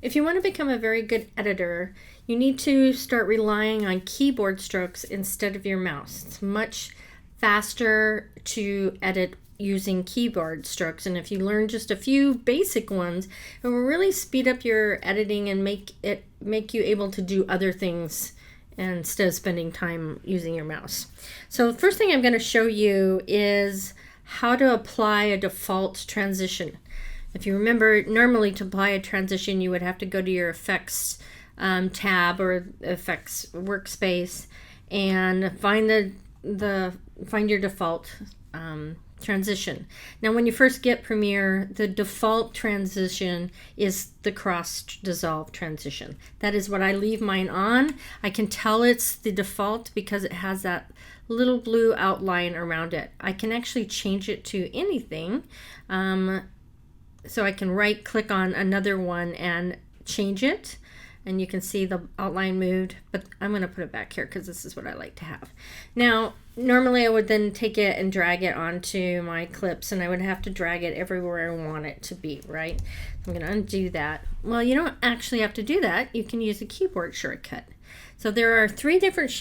If you want to become a very good editor, you need to start relying on keyboard strokes instead of your mouse. It's much faster to edit using keyboard strokes, and if you learn just a few basic ones, it will really speed up your editing and make you able to do other things instead of spending time using your mouse. So the first thing I'm going to show you is how to apply a default transition. If you remember, normally to apply a transition, you would have to go to your effects tab or effects workspace and find find your default transition. Now, when you first get Premiere, the default transition is the cross dissolve transition. That is what I leave mine on. I can tell it's the default because it has that little blue outline around it. I can actually change it to anything. So I can right click on another one and change it, and you can see the outline moved, but I'm going to put it back here because this is what I like to have. Now, normally I would then take it and drag it onto my clips, and I would have to drag it everywhere I want it to be, right? I'm going to undo that. Well, you don't actually have to do that. You can use a keyboard shortcut. So there are 3 different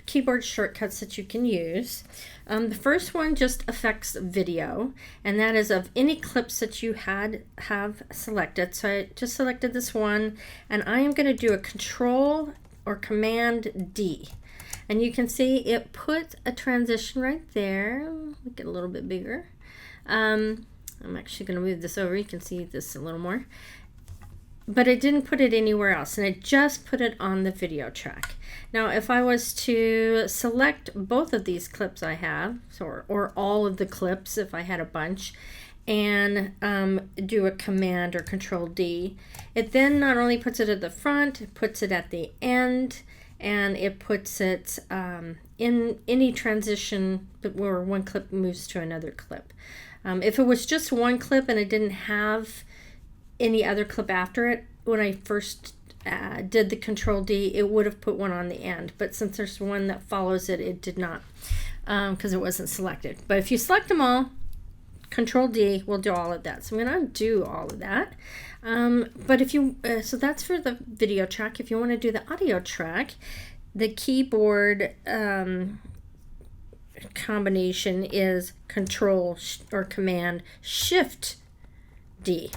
keyboard shortcuts that you can use. The first one just affects video, and that is of any clips that you have selected. So I just selected this one, and I am going to do a Control or Command D, and you can see it put a transition right there. Make it a little bit bigger. I'm actually going to move this over. You can see this a little more, but it didn't put it anywhere else, and it just put it on the video track. Now, if I was to select both of these clips I have, or all of the clips if I had a bunch, and do a Command or Control D, it then not only puts it at the front, it puts it at the end, and it puts it in any transition where one clip moves to another clip. If it was just one clip and it didn't have any other clip after it, when I first did the Control D, it would have put one on the end, but since there's one that follows it, it did not, because it wasn't selected. But if you select them all, Control D will do all of that. So I'm going to undo all of that. But if you so that's for the video track. If you want to do the audio track, the keyboard combination is Control or Command Shift D.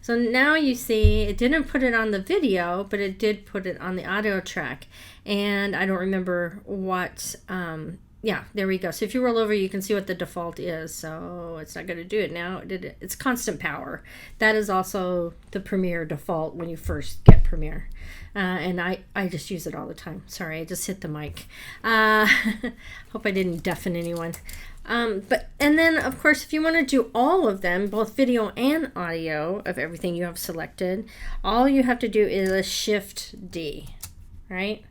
So now you see it didn't put it on the video, but it did put it on the audio track. And I don't remember what, yeah, there we go. So if you roll over, you can see what the default is. So it's not going to do it now. It's constant power. That is also the Premiere default when you first get Premiere. And I just use it all the time. Sorry, I just hit the mic. Hope I didn't deafen anyone. And then of course, if you want to do all of them, both video and audio of everything you have selected, all you have to do is a Shift D, right?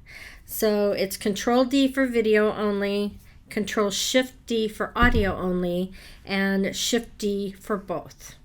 So it's Control D for video only, Control Shift D for audio only, and Shift D for both.